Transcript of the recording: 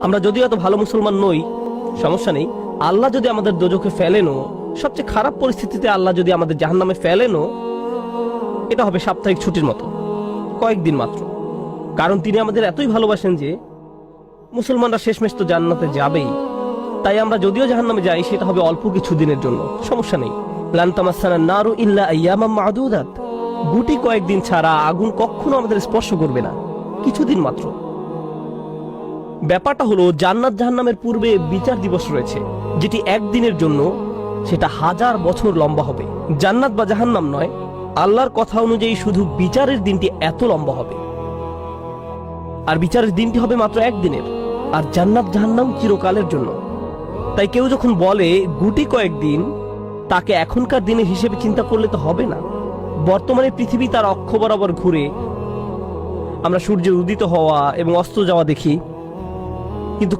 আমরা যদিও এত ভালো মুসলমান নই, সমস্যা নেই। আল্লাহ যদি আমাদের দোজখে ফেলেনও, সবচেয়ে খারাপ পরিস্থিতিতে আল্লাহ যদি আমাদের জাহান্নামে ফেলেনও, এটা হবে সাপ্তাহিক ছুটির মতো, কয়েকদিন মাত্র। কারণ তিনি আমাদের এতই ভালোবাসেন যে মুসলমানরা শেষমেশ তো জান্নাতে যাবেই। তাই আমরা যদিও জাহান্নামে যাই, সেটা হবে অল্প কিছু দিনের জন্য, সমস্যা নেই। লান তামাসসানান নারু ইল্লা আইয়ামাম মা'দুদাত, গুটি কয়েকদিন ছাড়া আগুন কখনো আমাদের স্পর্শ করবে না, কিছুদিন মাত্র। ব্যাপারটা হলো, জান্নাত জাহান্নামের পূর্বে বিচার দিবস রয়েছে, যেটি একদিনের জন্য, সেটা 1000 বছর লম্বা হবে। জান্নাত বা জাহান্নাম নয়, আল্লাহর কথা অনুযায়ী শুধু বিচারের দিনটি এত লম্বা হবে। আর বিচারের দিনটি হবে মাত্র একদিনের, আর জান্নাত জাহান্নাম চিরকালের জন্য। তাই কেউ যখন বলে গুটি কয়েকদিন, তাকে এখনকার দিনের হিসেবে চিন্তা করলে তো হবে না। বর্তমানে পৃথিবী তার অক্ষ বরাবর ঘুরে, আমরা সূর্যের উদিত হওয়া এবং অস্ত যাওয়া দেখি, কিন্তু